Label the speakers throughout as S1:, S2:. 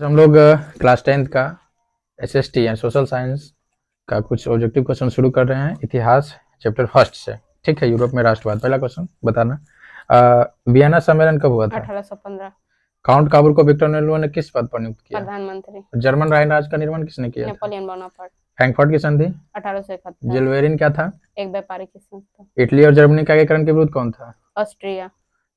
S1: हम लोग class 10th का एसएसटी यानी सोशल साइंस का कुछ ऑब्जेक्टिव क्वेश्चन शुरू कर रहे हैं इतिहास चैप्टर फर्स्ट से। ठीक है। यूरोप में राष्ट्रवाद, पहला क्वेश्चन बताना। वियना सम्मेलन कब हुआ था?
S2: 1815।
S1: काउंट काबूल को विक्टर नेहरू ने किस पद पर नियुक्त किया?
S2: प्रधानमंत्री।
S1: जर्मन राष्ट्र का निर्माण किसने किया था?
S2: Napoleon Bonaparte.
S1: फ्रैंकफर्ट की संधि?
S2: 1871।
S1: जेलवेरिन क्या था?
S2: एक व्यापारिक संस्था।
S1: इटली और जर्मनी का एकीकरण के विरुद्ध कौन था?
S2: ऑस्ट्रिया।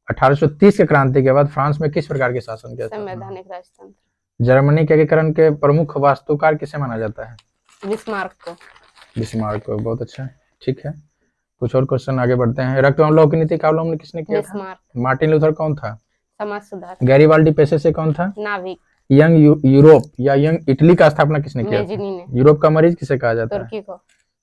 S1: 1830 के क्रांति के बाद फ्रांस में किस प्रकार के शासन किया था?
S2: संवैधानिक राजतंत्र।
S1: जर्मनी के एकीकरण के प्रमुख वास्तुकार किसे माना जाता है?
S2: बिस्मार्क को।
S1: बिस्मार्क को, बहुत अच्छा। ठीक है। कुछ और क्वेश्चन आगे बढ़ते हैं। रक्त अवलोकन की नीति का अवलंबन किसने किया था?
S2: बिस्मार्क।
S1: मार्टिन लूथर कौन था?
S2: समाज सुधार।
S1: गैरीबाल्डी पेशे से कौन था?
S2: नाविक।
S1: यंग यूरोप या यंग इटली का स्थापना किसने किया था?
S2: मेजिनी ने।
S1: यूरोप का मरीज किसे कहा जाता है?
S2: तुर्की को।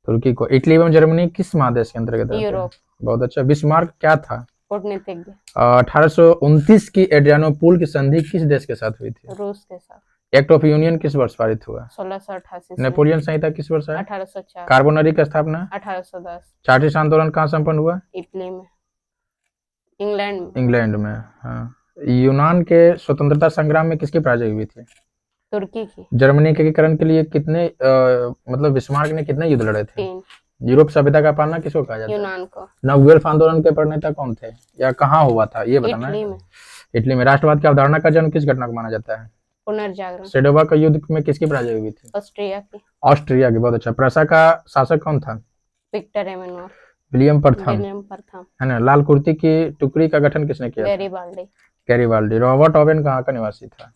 S1: तुर्की को। इटली एवं जर्मनी किस महादेश के अंतर्गत आते हैं?
S2: यूरोप।
S1: बहुत अच्छा। बिस्मार्क क्या था?
S2: कूटनीतिज्ञ।
S1: 1829 की एड्रियानोपुल की संधि किस देश के साथ हुई थी?
S2: रूस के साथ।
S1: एक्ट ऑफ यूनियन किस वर्ष पारित हुआ?
S2: 1688।
S1: नेपोलियन संहिता किस वर्ष है?
S2: 1804।
S1: कार्बोनरी की स्थापना?
S2: 1810।
S1: चार्टिस्ट आंदोलन कहाँ संपन्न हुआ?
S2: इटली में। इंग्लैंड में।
S1: इंग्लैंड में, हाँ। यूनान के स्वतंत्रता संग्राम में किसकी पराजय हुई थी?
S2: तुर्की की।
S1: जर्मनी के एकीकरण के लिए कितने मतलब बिस्मार्क ने कितने युद्ध लड़े थे?
S2: 3।
S1: यूरोप सभ्यता का पालना किसको कहा जाता है?
S2: यूनान को।
S1: नवगेल्फ आंदोलन के प्रणेता कौन थे या कहाँ हुआ था, ये बताना
S2: इटली
S1: है।
S2: में।
S1: इटली में। राष्ट्रवाद की अवधारणा का जन्म किस घटना को माना जाता है?
S2: पुनर्जागरण।
S1: सेडोवा का युद्ध में किसकी पराजय हुई थी?
S2: ऑस्ट्रिया की।
S1: ऑस्ट्रिया की, बहुत अच्छा। प्रसा का शासक कौन था?
S2: Victor Emmanuel.
S1: विलियम प्रथम,
S2: विलियम प्रथम।
S1: है ना। लाल कुर्ती की टुकड़ी का गठन किसने किया?
S2: गैरीबाल्डी।
S1: गैरीबाल्डी। रॉबर्ट ओवेन कहाँ का निवासी था?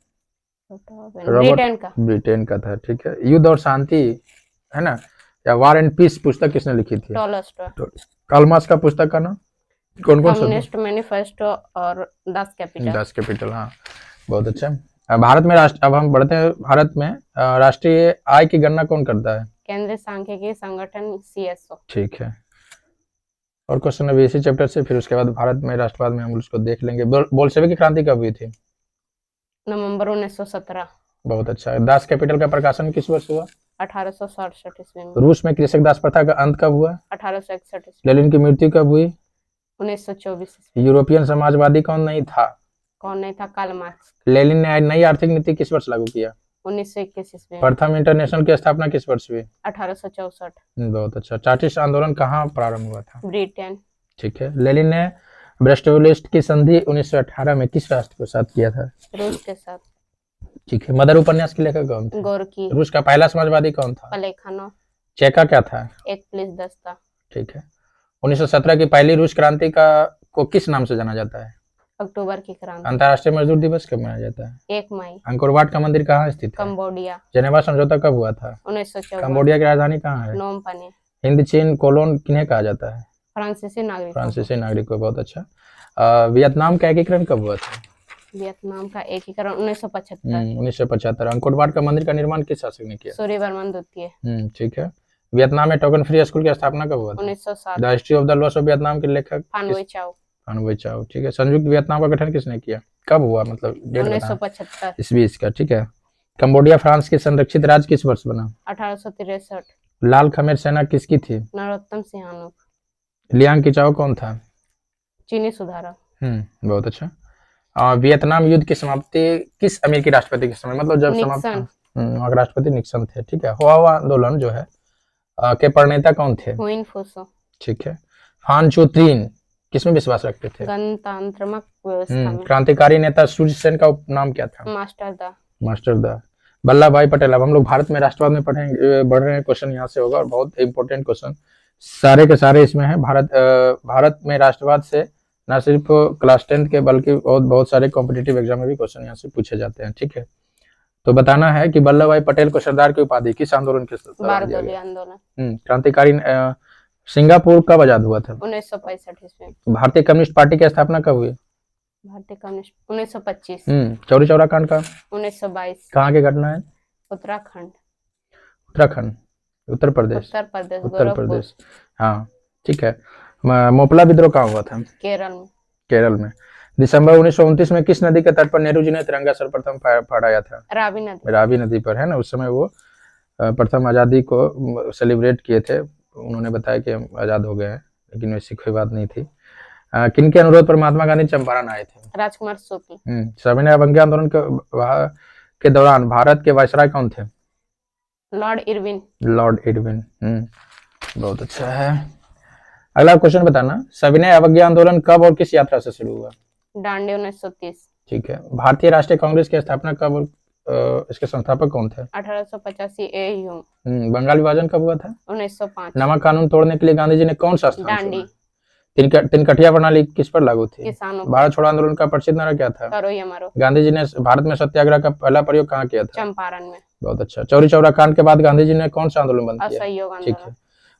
S2: ब्रिटेन का।
S1: ब्रिटेन का था। ठीक है। युद्ध और शांति, है ना, या वार एंड पीस पुस्तक किसने लिखी थी?
S2: टॉलस्टॉय।
S1: कार्ल मार्क्स का पुस्तक का नाम कौन कौन सा?
S2: कम्युनिस्ट मैनिफेस्टो और दास कैपिटल।
S1: दास कैपिटल, हाँ, बहुत अच्छा। भारत में राष्ट्र, अब हम बढ़ते हैं भारत में राष्ट्रीय आय की गणना कौन करता है?
S2: केंद्रीय सांख्यिकी संगठन CSO।
S1: ठीक है। और क्वेश्चन अभी इसी चैप्टर से, फिर उसके बाद भारत में राष्ट्रवाद में हम उसको देख लेंगे। बोल्शेविक क्रांति कब हुई थी?
S2: नवंबर 1917।
S1: बहुत अच्छा। दास कैपिटल का प्रकाशन किस वर्ष हुआ?
S2: 1867 ईस्वी में।
S1: रूस में कृषक दास प्रथा का अंत कब हुआ?
S2: 1861 ईस्वी।
S1: लेनिन की मृत्यु कब हुई?
S2: 1924 ईस्वी।
S1: यूरोपियन समाजवादी कौन नहीं था?
S2: कौन नहीं था? Karl Marx.
S1: लेनिन ने नई आर्थिक नीति किस वर्ष लागू किया?
S2: 1921 ईस्वी में।
S1: प्रथम इंटरनेशनल की स्थापना किस वर्ष हुई?
S2: 1864।
S1: बहुत अच्छा। चार्टिस्ट आंदोलन कहाँ प्रारंभ हुआ था?
S2: ब्रिटेन।
S1: ठीक है। लेनिन ने ब्रेस्ट-लिस्ट की संधि 1918 में किस राष्ट्र के साथ किया था?
S2: रूस के साथ।
S1: ठीक है। मदर उपन्यास के लेखक कौन थे?
S2: गोरकी।
S1: रूस का पहला समाजवादी कौन था?
S2: प्लेखानोव।
S1: चेका क्या था?
S2: एक पुलिस दस्ता।
S1: ठीक है। 1917 की पहली रूस क्रांति का को किस नाम से जाना जाता है?
S2: अक्टूबर की क्रांति।
S1: अंतर्राष्ट्रीय मजदूर दिवस कब मनाया जाता है?
S2: 1 मई।
S1: अंकोर वाट का मंदिर कहाँ स्थित है?
S2: कंबोडिया।
S1: जेनेवा समझौता कब हुआ था?
S2: 1954।
S1: कंबोडिया की राजधानी कहाँ है?
S2: नोम पने।
S1: हिंद चीन कोलोन किन्हें कहा जाता है?
S2: फ्रांसीसी नागरिक।
S1: फ्रांसीसी नागरिक को, बहुत अच्छा। वियतनाम का एकीकरण कब हुआ था?
S2: वियतनाम का एकीकरण 1975।
S1: 1975। अंकोर वाट का मंदिर का निर्माण किस शासक ने किया?
S2: सूर्यवर्मन द्वितीय।
S1: ठीक है। वियतनाम में टोकन फ्री स्कूल की स्थापना कब हुआ था?
S2: 1907।
S1: The history of the loss of Vietnam के लेखक?
S2: फानवे चाओ।
S1: फानवे चाओ। ठीक है। संयुक्त वियतनाम का गठन किसने किया? कब हुआ, मतलब डेट बताना।
S2: 1975।
S1: ईस्वी इसका। ठीक है। कंबोडिया फ्रांस के संरक्षित राज्य किस वर्ष बना?
S2: 1863।
S1: लाल खमेर सेना किसकी थी?
S2: नरोत्तम सिंहानुक।
S1: लियांग किचाओ कौन था?
S2: चीनी सुधारक।
S1: बहुत अच्छा। वियतनाम युद्ध की समाप्ति किस अमेरिकी राष्ट्रपति के समय, मतलब जब समाप्त? वहाँ के राष्ट्रपति निक्सन थे। ठीक है। हुआ आंदोलन जो है के प्रणेता कौन थे?
S2: हुइन फूसो।
S1: ठीक है। फान चोत्रीन किसमें विश्वास रखते थे?
S2: गणतंत्रात्मक व्यवस्था में।
S1: क्रांतिकारी नेता सूर्य सेन का उपनाम क्या था?
S2: मास्टर दा।
S1: वल्लभ भाई पटेल। अब हम लोग भारत में राष्ट्रवाद में पढ़ेंगे, बढ़ रहे हैं। क्वेश्चन यहाँ से होगा और बहुत इंपॉर्टेंट क्वेश्चन सारे के सारे इसमें है। भारत में राष्ट्रवाद से न सिर्फ क्लास 10th के बल्कि बहुत सारे कॉम्पिटिटिव एग्जाम में भी क्वेश्चन यहाँ से पूछे जाते हैं। ठीक है। तो बताना है कि वल्लभ भाई पटेल को सरदार की उपाधि किस आंदोलन के
S2: बारडोली आंदोलन।
S1: क्रांतिकारी सिंगापुर कब आजाद हुआ था?
S2: 1965 ईस्वी।
S1: भारतीय कम्युनिस्ट पार्टी की स्थापना कब हुई?
S2: भारतीय कम्युनिस्ट 1925।
S1: चौरी चौरा कांड का
S2: 1922।
S1: कहाँ की घटना है?
S2: उत्तराखंड।
S1: उत्तर प्रदेश।
S2: उत्तर प्रदेश।
S1: हाँ, ठीक है। मोपला विद्रोह कहाँ हुआ था?
S2: केरल में।
S1: दिसंबर 1929 में किस नदी के तट पर नेहरू जी ने तिरंगा सर्वप्रथम फहराया था? रावी नदी पर, है ना। उस समय वो प्रथम आज़ादी को सेलिब्रेट किए थे। उन्होंने बताया कि हम आज़ाद हो गए हैं, लेकिन वैसी कोई बात नहीं थी। किन के अनुरोध पर महात्मा गांधी चंपारण आए थे?
S2: राजकुमार शुक्ल।
S1: सविनय अवज्ञा आंदोलन के दौरान भारत के वायसराय कौन थे?
S2: Lord Irwin.
S1: Lord Irwin. बहुत अच्छा है। अगला क्वेश्चन बताना, सविनय अवज्ञा आंदोलन कब और किस यात्रा से शुरू हुआ?
S2: दांडी 1930।
S1: ठीक है। भारतीय राष्ट्रीय कांग्रेस की स्थापना कब और इसके संस्थापक कौन थे?
S2: 1885 ए ह्यूम।
S1: बंगाल विभाजन कब हुआ था?
S2: 1905।
S1: नमक कानून तोड़ने के लिए गांधी जी ने कौन सा स्थान
S2: दांडी।
S1: चुना? तिनकठिया प्रणाली किस पर लागू थी?
S2: किसानों पर।
S1: भारत छोड़ो आंदोलन का प्रसिद्ध नारा क्या था?
S2: करो या मरो।
S1: गांधी जी ने भारत में सत्याग्रह का पहला प्रयोग कहाँ किया था?
S2: चंपारण में।
S1: बहुत अच्छा। चौरी चौरा कांड के बाद गांधी जी ने कौन सा आंदोलन बंद किया?
S2: असहयोग
S1: ठीक
S2: आंदोलन।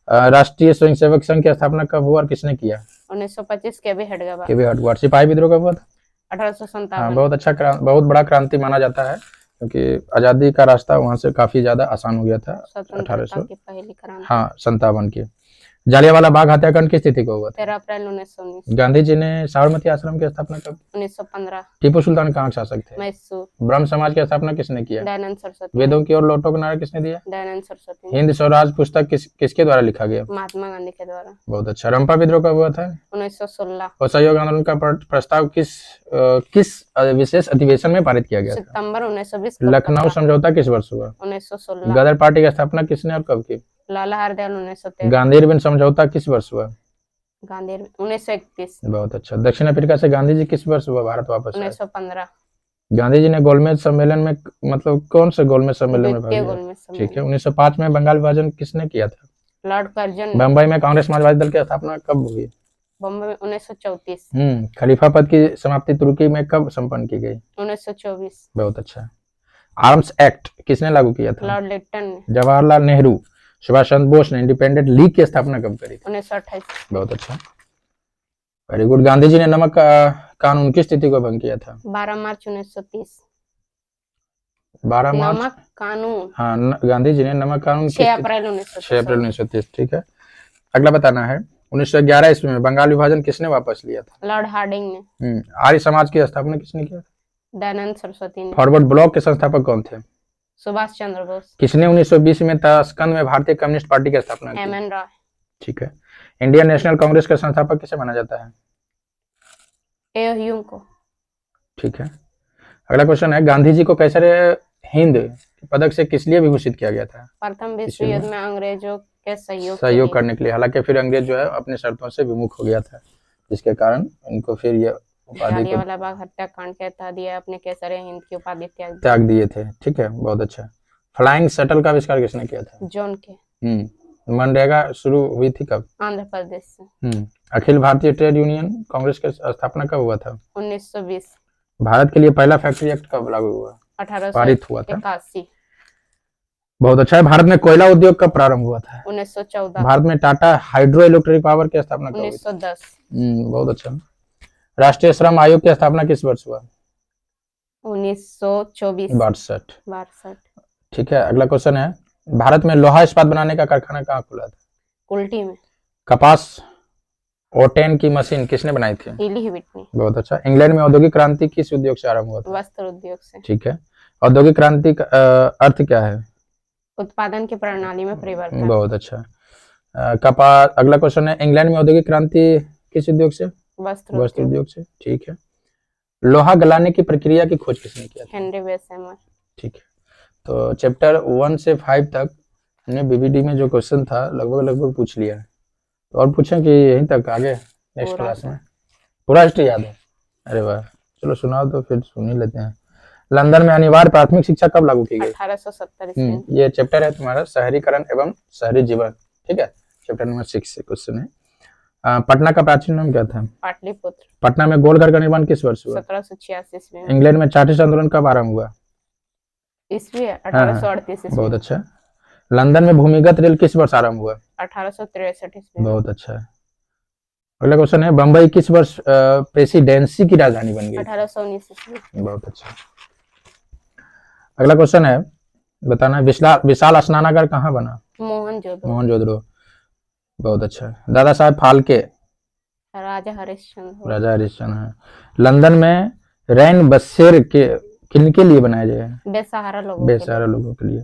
S1: है। राष्ट्रीय स्वयंसेवक संघ की स्थापना कब हुआ और किसने किया?
S2: 1925 के भी हटगवा।
S1: के भी हटवार। सिपाही विद्रोह कब हुआ था?
S2: 1857।
S1: बहुत अच्छा बहुत बड़ा क्रांति माना जाता है, क्योंकि आजादी का रास्ता वहां से काफी ज्यादा आसान हो गया था।
S2: स्वतंत्रता की पहली क्रांति।
S1: हाँ, 57 की। जालियांवाला बाग हत्याकांड किस तिथि को हुआ था?
S2: 13 अप्रैल 1919।
S1: गांधी जी ने साबरमती आश्रम की स्थापना कब?
S2: 1915।
S1: टीपू सुल्तान कहाँ के शासक थे?
S2: मैसूर।
S1: ब्रह्म समाज की स्थापना किसने किया?
S2: दयानंद सरस्वती।
S1: वेदों की ओर लौटो का नारा किसने दिया?
S2: दयानंद सरस्वती।
S1: हिंद स्वराज पुस्तक किसके द्वारा लिखा गया?
S2: महात्मा गांधी के द्वारा।
S1: बहुत अच्छा। रंपा विद्रोह कब हुआ था?
S2: 1916।
S1: असहयोग आंदोलन का प्रस्ताव किस विशेष अधिवेशन में पारित किया गया था?
S2: सितंबर 1920।
S1: लखनऊ समझौता किस वर्ष हुआ?
S2: 1916।
S1: गदर पार्टी की स्थापना किसने और कब की?
S2: लाला हरदयाल 1913।
S1: गांधी इरविन समझौता किस वर्ष हुआ?
S2: गांधी 1931।
S1: बहुत अच्छा। दक्षिण अफ्रीका से गांधी जी किस वर्ष हुआ भारत वापस आए?
S2: 1915।
S1: गांधी जी ने गोलमेज सम्मेलन में, मतलब कौन से गोलमेज सम्मेलन में भाग लिया? ठीक है। 1905 में बंगाल विभाजन किसने किया था?
S2: Lord Curzon.
S1: बम्बई में कांग्रेस समाजवादी दल की स्थापना कब हुई?
S2: बम्बई में 1934।
S1: खलीफा पद की समाप्ति तुर्की में कब संपन्न की गई?
S2: 1924।
S1: बहुत अच्छा। आर्म्स एक्ट किसने लागू किया था?
S2: लॉर्ड लिट्टन ने।
S1: जवाहरलाल नेहरू, सुभाष चंद्र बोस ने इंडिपेंडेंट लीग की स्थापना कब करी?
S2: 1928।
S1: बहुत अच्छा, वेरी गुड। गांधी जी ने नमक कानून किस तिथि को भंग किया था?
S2: 12 मार्च 1930।
S1: 12 मार्च
S2: नमक कानून।
S1: हाँ, गांधी जी ने नमक कानून
S2: 6 अप्रैल 1930।
S1: 6 अप्रैल 1930। ठीक है। अगला बताना है, 1911 ईस्वी में बंगाल विभाजन किसने वापस लिया था?
S2: लॉर्ड हार्डिंग ने।
S1: आर्य समाज की स्थापना किसने किया था?
S2: दयानंद सरस्वती ने।
S1: फॉरवर्ड ब्लॉक के संस्थापक कौन थे?
S2: सुभाष चंद्र बोस।
S1: किसने 1920 में ताशकंद में भारतीय कम्युनिस्ट पार्टी की स्थापना की?
S2: एम.एन. रॉय।
S1: ठीक है। इंडियन नेशनल कांग्रेस का संस्थापक किसे माना जाता है?
S2: ए ह्यूम को।
S1: ठीक है। अगला क्वेश्चन है, गांधी जी को कैसर हिंद पदक से किस लिए विभूषित किया गया था?
S2: प्रथम विश्व युद्ध में अंग्रेजों के
S1: सहयोग करने के लिए। हालांकि फिर अंग्रेज जो है अपने शर्तों से विमुख हो गया था, जिसके कारण इनको फिर ये उपाधि
S2: जालियांवाला बाग हत्याकांड के तहत ये अपने केसर हिंद की उपाधि
S1: त्याग दिए थे। ठीक है, बहुत अच्छा। फ्लाइंग शटल का आविष्कार किसने किया था?
S2: जॉन के।
S1: मनरेगा शुरू हुई थी कब?
S2: आंध्र प्रदेश से।
S1: अखिल भारतीय ट्रेड यूनियन कांग्रेस की स्थापना कब हुआ था?
S2: 1920।
S1: भारत के लिए पहला फैक्ट्री एक्ट कब लागू हुआ?
S2: 1881।
S1: पारित हुआ था। बहुत अच्छा है। भारत में कोयला उद्योग कब प्रारंभ हुआ था?
S2: 1914।
S1: भारत में टाटा हाइड्रो इलेक्ट्रिक पावर की स्थापना कब हुई?
S2: 1910।
S1: बहुत अच्छा। राष्ट्रीय श्रम आयोग की स्थापना किस वर्ष हुआ?
S2: 1924।
S1: 62। ठीक है। अगला क्वेश्चन है, भारत में लोहा इस्पात बनाने का कारखाना कहाँ खुला था?
S2: कुल्टी में।
S1: कपास ओटेन की मशीन किसने बनाई थी?
S2: इली व्हिटनी।
S1: बहुत अच्छा। इंग्लैंड में औद्योगिक क्रांति किस उद्योग से आरंभ हुआ था?
S2: वस्त्र उद्योग से।
S1: ठीक है। औद्योगिक क्रांति का अर्थ क्या है?
S2: उत्पादन की प्रणाली में परिवर्तन।
S1: बहुत अच्छा। कपास। अगला क्वेश्चन है, इंग्लैंड में औद्योगिक क्रांति किस उद्योग से? वस्त्र उद्योग से। ठीक है। लोहा गलाने की प्रक्रिया की खोज किसने किया था?
S2: हेनरी बेसहेमर।
S1: ठीक है। तो चैप्टर 1 से 5 तक हमने बीबीडी में जो क्वेश्चन था लगभग पूछ लिया है। तो और पूछें कि यहीं तक, आगे नेक्स्ट क्लास में पूरा हिस्ट्री याद है? अरे वाह, चलो सुनाओ तो फिर सुन ही लेते हैं। लंदन में अनिवार्य प्राथमिक शिक्षा कब लागू की गई?
S2: 1870।
S1: ये चैप्टर है तुम्हारा शहरीकरण एवं शहरी जीवन। ठीक है, चैप्टर नंबर 6 से क्वेश्चन है। पटना का प्राचीन नाम क्या था?
S2: पाटलिपुत्र।
S1: पटना में गोलघर का निर्माण किस वर्ष हुआ?
S2: 1786 में।
S1: इंग्लैंड में चार्टिस्ट आंदोलन कब आरंभ हुआ?
S2: ईस्वी 1838 में।
S1: बहुत अच्छा। लंदन में भूमिगत रेल किस वर्ष आरंभ हुआ?
S2: 1863 में।
S1: बहुत अच्छा। अगला क्वेश्चन है, बंबई किस वर्ष प्रेसिडेंसी की राजधानी बन गई?
S2: 1819 में।
S1: बहुत अच्छा। अगला क्वेश्चन है, बताना विशाल स्नानागार कहाँ बना? मोहनजोदड़ो। बहुत अच्छा। दादा साहब फाल्के?
S2: राजा हरिश्चंद्र
S1: है। लंदन में रैन बसेर के किनके लिए बनाया गया है?
S2: बेसहारा लोगों के लिए।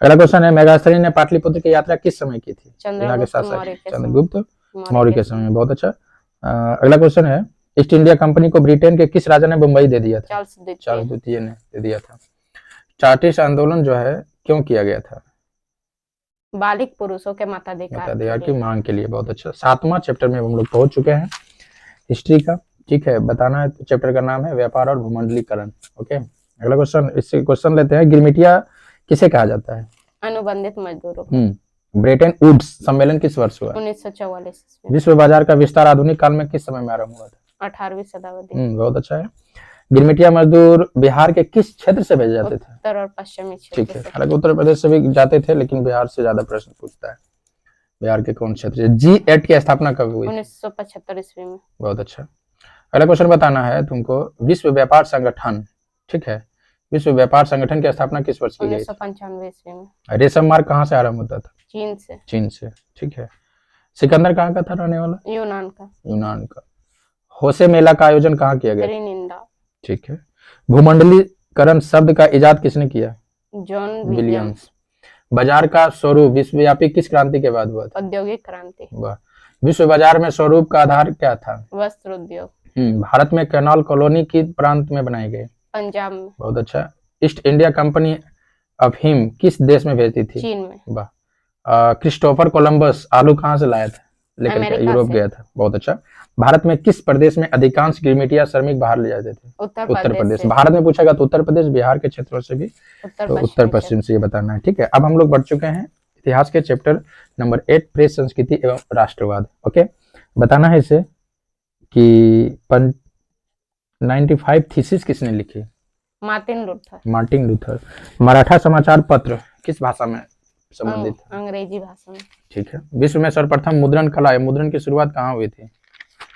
S1: अगला क्वेश्चन है, मेघास्थनी ने पाटलिपुत्र की यात्रा किस समय की थी?
S2: चंद्रगुप्त
S1: मौर्य के समय में। बहुत अच्छा। अगला क्वेश्चन है, ईस्ट इंडिया कंपनी को ब्रिटेन के किस राजा ने मुंबई दे दिया था?
S2: चार्ल्स
S1: चार्ल्स
S2: द्वितीय।
S1: द्वितीय ने दे दिया था। चार्टिस्ट आंदोलन जो है क्यों किया गया था?
S2: बालिग पुरुषों के मताधिकार
S1: मताधिकार
S2: के
S1: की
S2: लिए।
S1: मांग के लिए। बहुत अच्छा। 7वां चैप्टर में हम लोग पहुंच चुके हैं हिस्ट्री का। ठीक है, बताना है। चैप्टर का नाम है व्यापार और भूमंडलीकरण। ओके, अगला क्वेश्चन, इससे क्वेश्चन लेते हैं। गिरमिटिया किसे कहा जाता है?
S2: अनुबंधित मजदूरों को।
S1: ब्रेटन वुड्स सम्मेलन किस वर्ष हुआ?
S2: 1944 ईस्वी में।
S1: विश्व बाजार का विस्तार आधुनिक काल में किस समय में आरंभ हुआ था?
S2: 18वीं शताब्दी।
S1: बहुत अच्छा है। गिरमिटिया मजदूर बिहार के किस क्षेत्र से भेजे जाते थे?
S2: उत्तर और पश्चिमी
S1: ठीक है,
S2: क्षेत्र से।
S1: हालांकि उत्तर प्रदेश से भी जाते थे, लेकिन बिहार से ज्यादा प्रश्न पूछता है। बिहार के कौन क्षेत्र से? G8 की स्थापना कब हुई?
S2: 1975 ईस्वी में।
S1: बहुत अच्छा। अगला क्वेश्चन बताना है तुमको। विश्व व्यापार संगठन, ठीक है, विश्व व्यापार संगठन की स्थापना किस वर्ष की गई?
S2: 1995 ईस्वी में।
S1: रेशम मार्ग कहाँ से आरंभ होता था?
S2: चीन से।
S1: चीन से। ठीक है। सिकंदर कहाँ का था रहने वाला?
S2: यूनान का।
S1: यूनान का। होसे मेला का आयोजन कहाँ किया गया?
S2: त्रिनिंदा।
S1: ठीक है। भूमंडलीकरण शब्द का इजाद किसने किया?
S2: John
S1: Williams.
S2: विलियम्स।
S1: बाजार का स्वरूप विश्वव्यापी किस क्रांति के बाद हुआ था?
S2: औद्योगिक क्रांति।
S1: वाह। विश्व बाजार में स्वरूप का आधार क्या था?
S2: वस्त्र उद्योग।
S1: भारत में कैनाल कॉलोनी की प्रांत में बनाई गई?
S2: पंजाब में।
S1: बहुत अच्छा। ईस्ट इंडिया कंपनी अफीम किस देश में भेजती थी?
S2: चीन में।
S1: वाह। क्रिस्टोफर कोलंबस आलू कहाँ से लाया था? लेकर के
S2: अमेरिका
S1: यूरोप
S2: से।
S1: गया था। बहुत अच्छा। भारत में किस प्रदेश में अधिकांश गिरमिटिया श्रमिक बाहर ले जाते थे?
S2: उत्तर
S1: उत्तर प्रदेश।
S2: से।
S1: भारत में पूछेगा तो उत्तर प्रदेश, बिहार के क्षेत्रों से भी, तो उत्तर पश्चिम से ये बताना है। ठीक है, अब हम लोग बढ़ चुके हैं इतिहास के चैप्टर नंबर 8 प्रेस संस्कृति एवं राष्ट्रवाद। ओके, बताना है इसे कि 95 थीसिस किसने लिखी?
S2: Martin Luther.
S1: Martin Luther. Maratha समाचार पत्र किस भाषा में संबंधित है?
S2: अंग्रेजी भाषा में। ठीक
S1: है। विश्व में सर्वप्रथम मुद्रण कला है, मुद्रण की शुरुआत कहाँ हुई थी?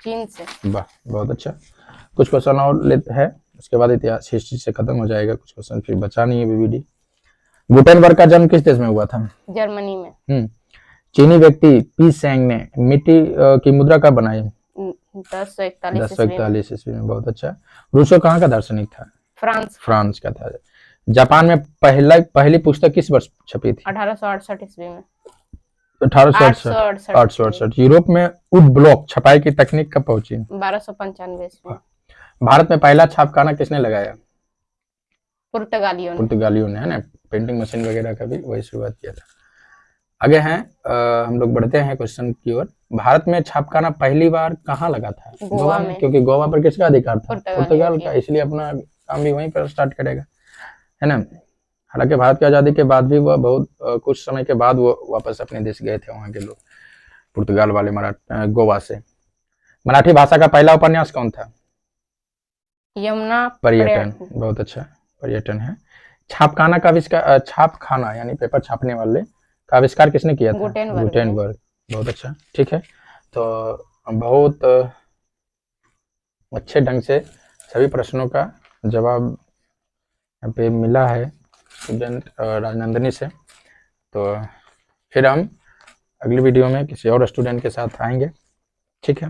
S2: चीन से।
S1: वाह, बहुत अच्छा। कुछ क्वेश्चन और लेते हैं, उसके बाद इतिहास हिस्ट्री से खत्म हो जाएगा। कुछ क्वेश्चन फिर बचा नहीं है बीबीडी। गुटेनबर्ग का जन्म किस देश में हुआ था?
S2: जर्मनी में।
S1: चीनी व्यक्ति पी सेंग ने मिट्टी की मुद्रा कब बनाई? 1041 ईस्वी में। बहुत अच्छा। रूसो कहाँ का दार्शनिक था? फ्रांस का था। जापान में पहली पुस्तक किस वर्ष छपी थी?
S2: 1868 ईस्वी में।
S1: 1868। यूरोप में वुड ब्लॉक छपाई की तकनीक कब पहुंची?
S2: 1295 ईस्वी में।
S1: भारत में पहला छापखाना किसने लगाया?
S2: पुर्तगालियों
S1: ने, है ना। पेंटिंग मशीन वगैरह का भी वही शुरुआत किया था। आगे हैं हम लोग बढ़ते हैं क्वेश्चन की ओर। भारत में छापखाना पहली बार कहाँ लगा था? गोवा में। क्योंकि गोवा पर किसका अधिकार था? पुर्तगाल का, इसलिए अपना काम भी वहीं पर स्टार्ट करेगा, है ना। हालांकि भारत की आजादी के बाद भी वह बहुत कुछ समय के बाद वो वापस अपने देश गए थे वहां के लोग, पुर्तगाल वाले गोवा से। मराठी भाषा का पहला उपन्यास कौन था?
S2: यमुना
S1: पर्यटन। बहुत अच्छा, पर्यटन है। छापखाना का आविष्कार, छापखाना यानी पेपर छापने वाले का आविष्कार किसने किया था? गुटेनबर्ग। बहुत अच्छा। ठीक है, तो बहुत अच्छे ढंग से सभी प्रश्नों का जवाब यहाँ पे मिला है स्टूडेंट राजनंदिनी से। तो फिर हम अगली वीडियो में किसी और स्टूडेंट के साथ आएंगे। ठीक है।